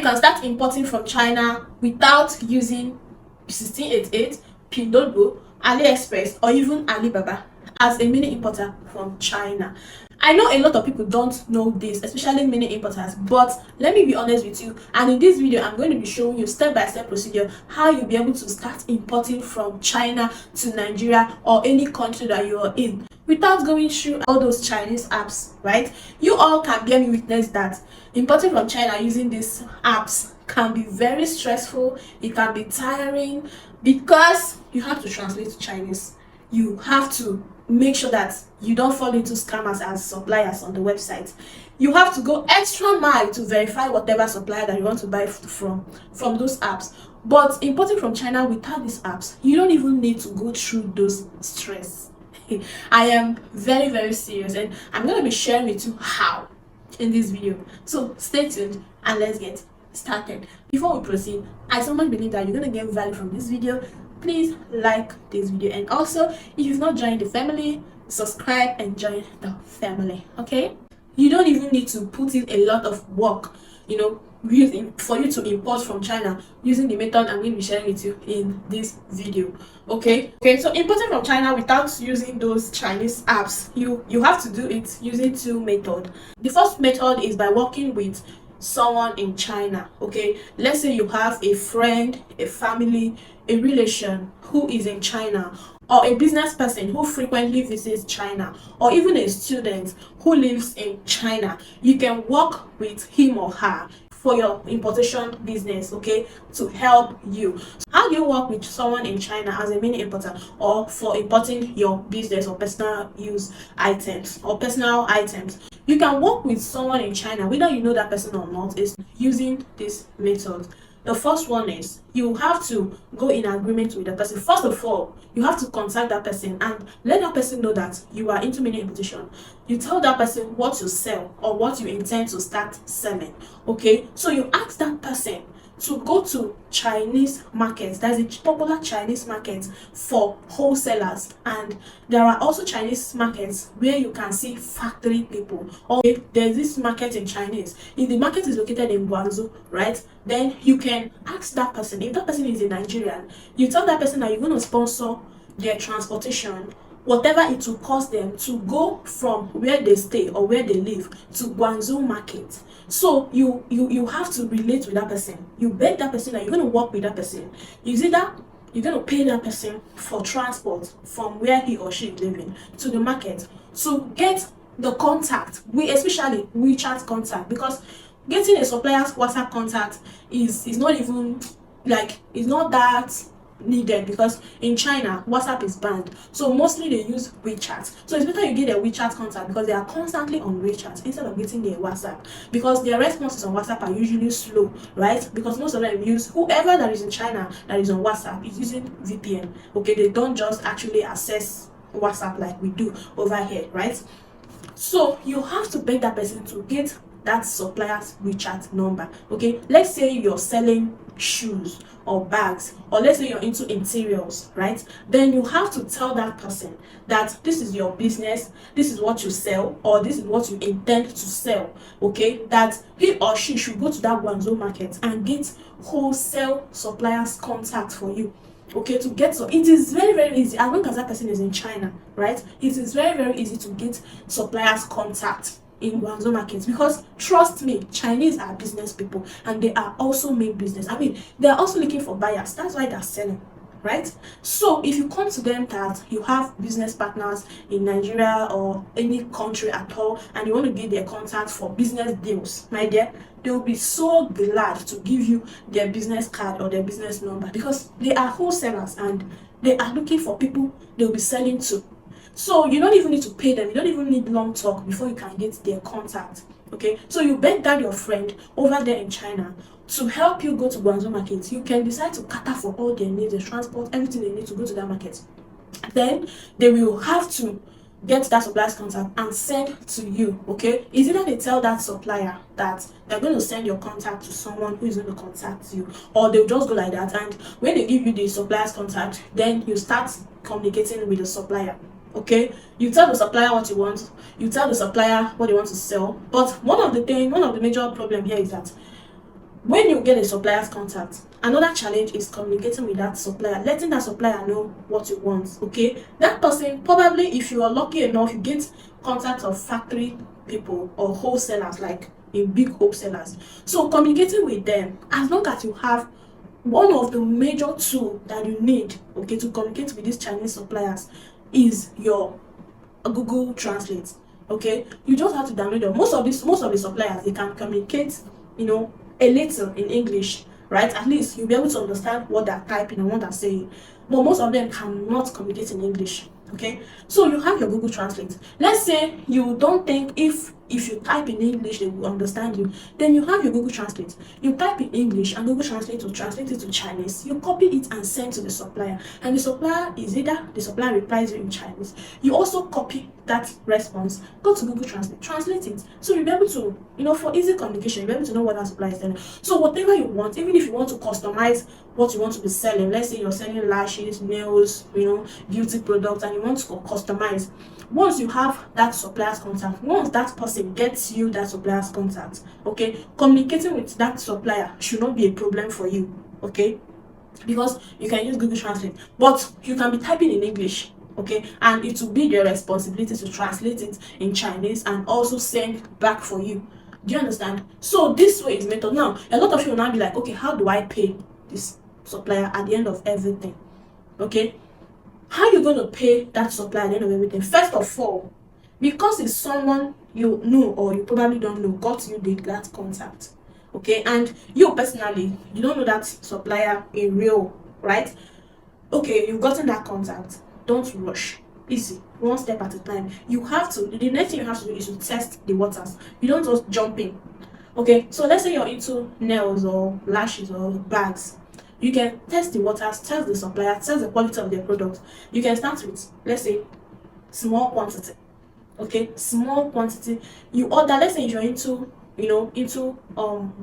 you can start importing from China without using 1688, Pinduoduo, AliExpress, or even Alibaba as a mini importer from China. I know a lot of people don't know this, especially mini importers, but let me be honest with you, and in this video I'm going to be showing you step-by-step procedure how you'll be able to start importing from China to Nigeria or any country that you are in without going through all those Chinese apps, right? You all can bear me witness that importing from China using these apps can be very stressful. It can be tiring because you have to translate to Chinese. You have to make sure that you don't fall into scammers as suppliers on the website. You have to go extra mile to verify whatever supplier that you want to buy from those apps. But importing from China without these apps, you don't even need to go through those stress. I am very, very serious, and I'm going to be sharing with you how in this video. So stay tuned and let's get started. Before we proceed, I so much believe that you're going to get value from this video. Please like this video, and also if you've not joined the family, subscribe and join the family. Okay, you don't even need to put in a lot of work, for you to import from China using the method I'm going to be sharing with you in this video. Okay, so importing from China without using those Chinese apps, you have to do it using two methods. The first method is by working with someone in China. Okay, let's say you have a friend, a family, a relation who is in China, or a business person who frequently visits China, or even a student who lives in China. You can work with him or her for your importation business, okay, to help you. So how do you work with someone in China as a mini importer or for importing your business or personal use items or personal items? You can work with someone in China, whether you know that person or not, is using this method. The first one is you have to go in agreement with the person. First of all, you have to contact that person and let that person know that you are into mini importation. You tell that person what you sell or what you intend to start selling. Okay, so you ask that person to go to Chinese markets. There's a popular Chinese market for wholesalers, and there are also Chinese markets where you can see factory people. Okay, there's this market in Chinese. If the market is located in Guangzhou, right, then you can ask that person. If that person is a Nigerian, you tell that person that you're going to sponsor their transportation, whatever it will cost them to go from where they stay or where they live to Guangzhou market. So you have to relate with that person. You beg that person that you're going to work with that person. Is it that you're going to pay that person for transport from where he or she is living to the market to get the contact, especially WeChat contact, because getting a supplier's WhatsApp contact is not even it's not that needed, because in China WhatsApp is banned, so mostly they use WeChat. So it's better you get a WeChat contact because they are constantly on WeChat instead of getting their WhatsApp, because their responses on WhatsApp are usually slow, right? Because most of them use, whoever that is in China that is on WhatsApp is using VPN. Okay, they don't just actually access WhatsApp like we do over here, right? So you have to beg that person to get that supplier's WeChat number. Okay, let's say you're selling shoes or bags, or let's say you're into interiors, right? Then you have to tell that person that this is your business, this is what you sell, or this is what you intend to sell. Okay, that he or she should go to that Guangzhou market and get wholesale suppliers contact for you. Okay, to get, so it is very, very easy as long as that person is in China, right? It is very, very easy to get suppliers contact in Guangzhou markets, because trust me, Chinese are business people and they are also make business. I mean, they are also looking for buyers. That's why they're selling, right? So if you come to them that you have business partners in Nigeria or any country at all and you want to get their contact for business deals, my dear, they will be so glad to give you their business card or their business number, because they are wholesalers and they are looking for people they will be selling to. So you don't even need to pay them. You don't even need long talk before you can get their contact. Okay, so you beg that your friend over there in China to help you go to Guangzhou market. You can decide to cater for all their needs, the transport, everything they need to go to that market. Then they will have to get that supplier's contact and send to you. Okay, is either they tell that supplier that they're going to send your contact to someone who is going to contact you, or they'll just go like that, and when they give you the supplier's contact, then you start communicating with the supplier. Okay, you tell the supplier what you want, you tell the supplier what they want to sell. But one of the major problem here is that When you get a supplier's contact, another challenge is communicating with that supplier, letting that supplier know what you want. Okay, that person, probably if you are lucky enough, you get contact of factory people or wholesalers, like in big wholesalers. So communicating with them, as long as you have one of the major tools that you need, okay, to communicate with these Chinese suppliers is your Google Translate. Okay, you just have to download them. Most of the suppliers, they can communicate, a little in English, right? At least you'll be able to understand what they're typing and what they're saying. But most of them cannot communicate in English. Okay, so you have your Google Translate. Let's say you don't think if you type in English they will understand you, then you have your Google Translate. You type in English and Google Translate will translate it to Chinese. You copy it and send to the supplier, and the supplier is either the supplier replies you in Chinese. You also copy that response, go to Google translate it, so you'll be able to, for easy communication, you'll be able to know what that supplier is telling. So whatever you want, even if you want to customize what you want to be selling, let's say you're selling lashes, nails, beauty products, and you want to customize. Once you have that supplier's contact, once that person gets you that supplier's contact, okay, communicating with that supplier should not be a problem for you, okay, because you can use Google Translate, but you can be typing in English, okay, and it will be your responsibility to translate it in Chinese and also send back for you. Do you understand? So this way is method. Now a lot of you will now be like, okay, how do I pay this supplier at the end of everything? Okay, how are you going to pay that supplier at the end of everything? First of all, because it's someone you know or you probably don't know got you that contact, okay, and you personally, you don't know that supplier in real, right? Okay, you've gotten that contact, don't rush. Easy, one step at a time. You have to, the next thing you have to do is to test the waters. You don't just jump in. Okay, so let's say you're into nails or lashes or bags. You can test the waters, test the supplier, test the quality of their product. You can start with, let's say, small quantity. Okay, small quantity. You order, let's say you're into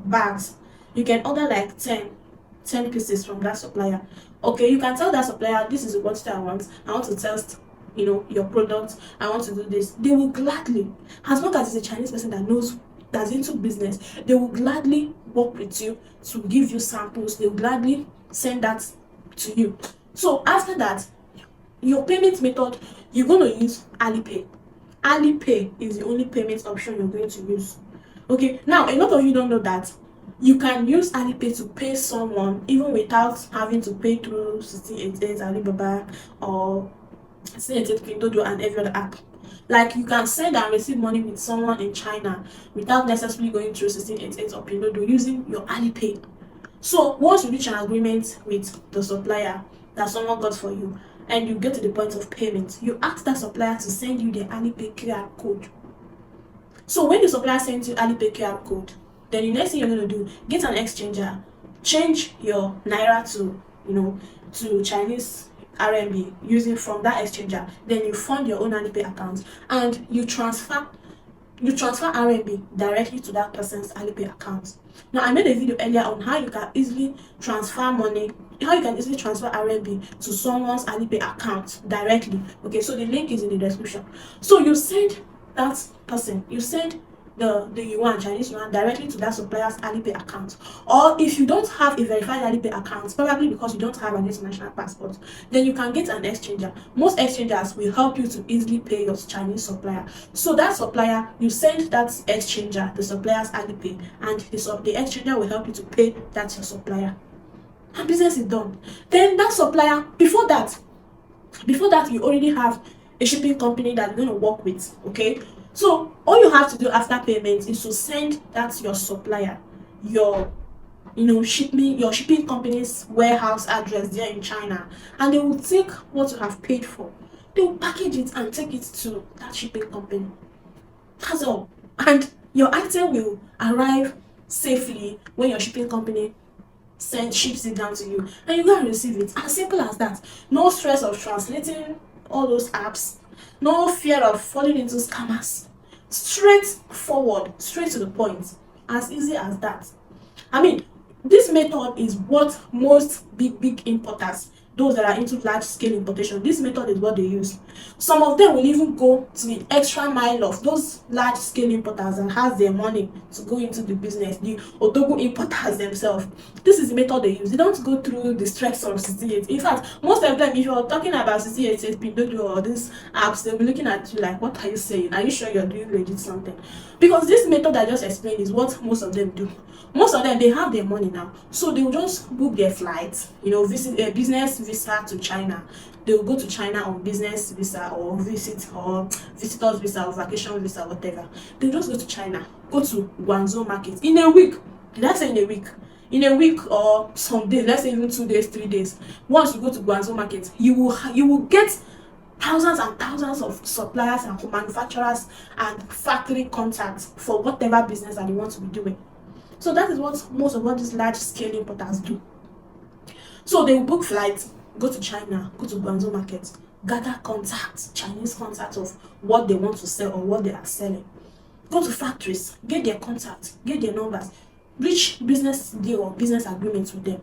bags. You can order like 10 pieces from that supplier. Okay, you can tell that supplier, this is the quantity I want to test your product, I want to do this. They will gladly, as long as it's a Chinese person that's into business, they will gladly work with you to give you samples. They will gladly send that to you. So after that, your payment method, you're going to use Alipay. Alipay is the only payment option you're going to use. Okay, now a lot of you don't know that you can use Alipay to pay someone even without having to pay through 1688 Alibaba or 1688 Pindodo and every other app. Like, you can send and receive money with someone in China without necessarily going through 1688 or Pindodo using your Alipay. So once you reach an agreement with the supplier that someone got for you and you get to the point of payment, you ask that supplier to send you the Alipay QR code. So when the supplier sends you Alipay QR code, then the next thing you're going to do, get an exchanger, change your Naira to Chinese RMB using from that exchanger. Then you fund your own Alipay account and you transfer RMB directly to that person's Alipay account. Now, I made a video earlier on how you can easily transfer money, how you can easily transfer RMB to someone's Alipay account directly. Okay, so the link is in the description. So you send that person, you send the yuan, Chinese yuan, directly to that supplier's Alipay account. Or if you don't have a verified Alipay account, probably because you don't have an international passport, then you can get an exchanger. Most exchangers will help you to easily pay your Chinese supplier. So that supplier, you send that exchanger the supplier's Alipay, and the exchanger will help you to pay that your supplier. And business is done. Then that supplier, before that, you already have a shipping company that you're going to work with. Okay, so all you have to do after payment is to send that your supplier your shipping company's warehouse address there in China, and they will take what you have paid for, they will package it and take it to that shipping company. That's all. And your item will arrive safely when your shipping company ships it down to you, and you go and receive it. As simple as that. No stress of translating all those apps, no fear of falling into scammers. Straightforward, straight to the point, as easy as that. I mean, this method is what most big importers those that are into large scale importation, this method is what they use. Some of them will even go to the extra mile of those large scale importers and has their money to go into the business, the otogu importers themselves. This is the method they use. They don't go through the stress of CCH. In fact, most of them, if you're talking about CCH, Pindodo, or these apps, they'll be looking at you like, what are you saying? Are you sure you're doing legit something? Because this method I just explained is what most of them do. Most of them, they have their money now, so they will just book their flights, visit a business visa to China. They will go to China on business visa or visitors visa or vacation visa, whatever. They'll just go to China, go to Guangzhou market in a week. Did I say in a week? In a week or some days, let's say even 2 days, 3 days. Once you go to Guangzhou market, you will get thousands and thousands of suppliers and manufacturers and factory contacts for whatever business that they want to be doing. So that is what most of what these large scale importers do. So they will book flights, go to China, go to Guangzhou market, gather contacts, Chinese contacts of what they want to sell or what they are selling. Go to factories, get their contacts, get their numbers, reach business deal or business agreements with them,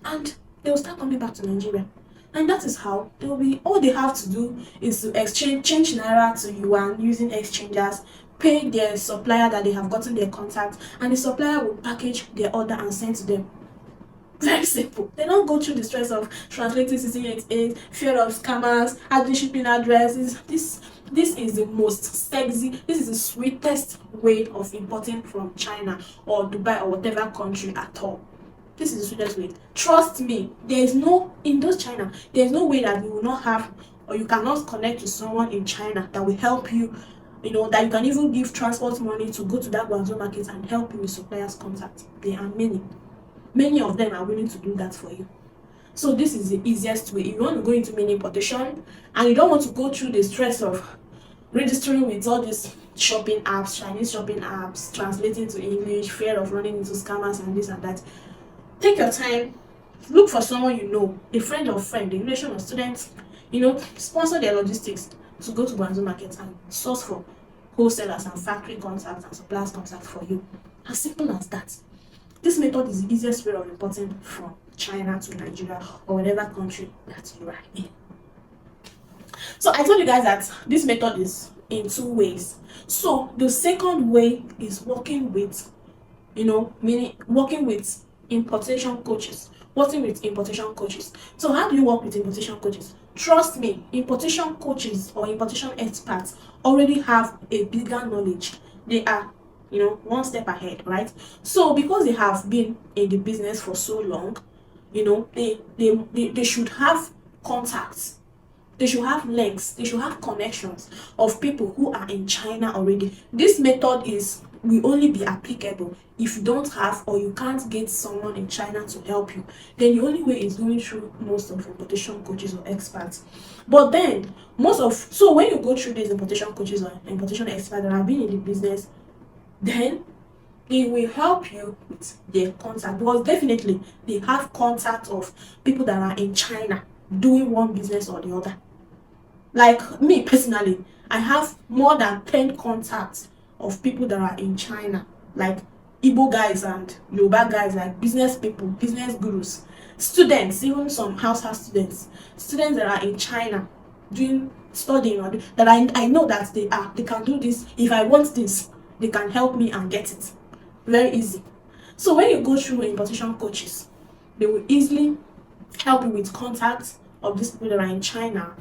and they will start coming back to Nigeria. And that is how they will be. All they have to do is to change naira to yuan using exchangers, pay their supplier that they have gotten their contact, and the supplier will package their order and send to them. Very simple. They don't go through the stress of translating CC88, fear of scammers, adding shipping addresses. This is the most sexy, this is the sweetest way of importing from China or Dubai or whatever country at all. This is the sweetest way. Trust me, in those China, there's no way that you will not have, or you cannot connect to someone in China that will help you, that you can even give transport money to go to that Guangzhou market and help you with suppliers' contact. There are many. Many of them are willing to do that for you. So this is the easiest way. If you want to go into mini importation and you don't want to go through the stress of registering with all these shopping apps, Chinese shopping apps, translating to English, fear of running into scammers and this and that, take your time, look for someone you know, a friend or friend, a relation or student, sponsor their logistics to go to Guangzhou market and source for wholesalers and factory contacts and suppliers contacts for you. As simple as that. This method is the easiest way of importing from China to Nigeria or whatever country that you are in. So I told you guys that this method is in 2 ways. So the second way is working with, working with importation coaches. Working with importation coaches. So how do you work with importation coaches? Trust me, importation coaches or importation experts already have a bigger knowledge. They are one step ahead, right? So because they have been in the business for so long, they should have contacts, they should have links, they should have connections of people who are in China already. This method will only be applicable if you don't have or you can't get someone in China to help you. Then the only way is going through most of importation coaches or experts. But then so when you go through these importation coaches or importation experts that have been in the business, then they will help you with their contact, because definitely they have contact of people that are in China doing one business or the other. Like me personally, I have more than 10 contacts of people that are in China, like Igbo guys and Yoruba guys, like business people, business gurus, students, even some house students that are in China studying, or that I know that they can do this. If I want this, they can help me and get it. Very easy. So when you go through importation coaches, they will easily help you with contacts of these people that are in China,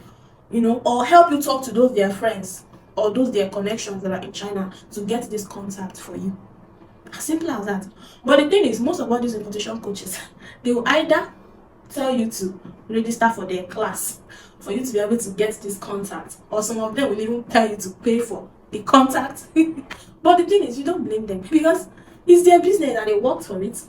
or help you talk to those their friends or those their connections that are in China to get this contact for you. As simple as that. But the thing is, most of all these importation coaches, they will either tell you to register for their class for you to be able to get this contact, or some of them will even tell you to pay for the contact. But the thing is, you don't blame them, because it's their business and they worked for it.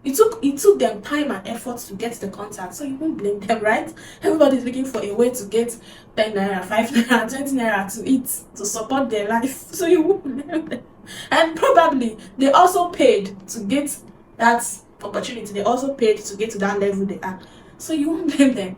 It took them time and effort to get the contact, so you won't blame them, right? Everybody's looking for a way to get 10 naira, 5 naira, 20 naira to eat, to support their life, so you won't blame them. And probably they also paid to get that opportunity, they also paid to get to that level they are, so you won't blame them.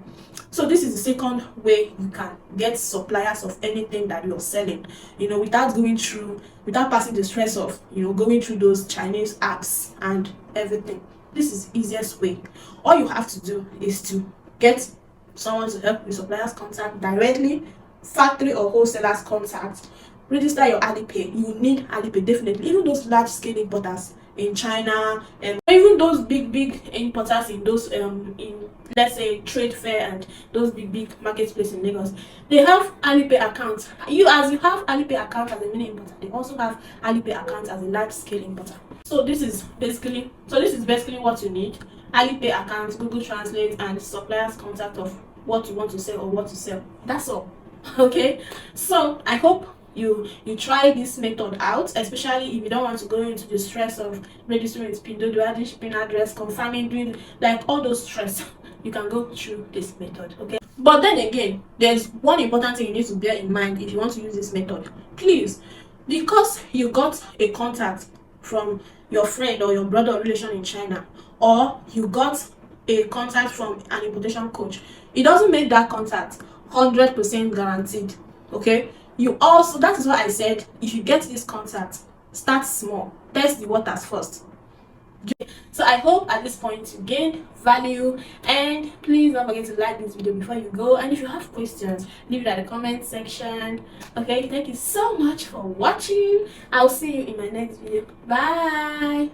So this is the second way you can get suppliers of anything that you're selling, without passing the stress of, going through those Chinese apps and everything. This is the easiest way. All you have to do is to get someone to help with suppliers contact directly, factory or wholesalers contact, register your Alipay. You need Alipay definitely. Even those large scale importers in China, and even those big importers in those in, let's say, trade fair and those big marketplace in Lagos, they have Alipay accounts. You have Alipay account as a mini importer, they also have Alipay account as a large scale importer. So this is basically what you need: Alipay account, Google Translate, and suppliers contact of what you want to sell or what to sell. That's all. Okay, so I hope you try this method out, especially if you don't want to go into the stress of registering with Pindodo, adding shipping address, confirming, doing like all those stress. You can go through this method. Okay, but then again, there's one important thing you need to bear in mind if you want to use this method. Please, because you got a contact from your friend or your brother or relation in China, or you got a contact from an importation coach, it doesn't make that contact 100% guaranteed. Okay, you also, that is why I said, if you get this contact, start small, test the waters first. So I hope at this point you gained value, and please don't forget to like this video before you go, and if you have questions, leave it at the comment section. Okay, thank you so much for watching. I'll see you in my next video. Bye.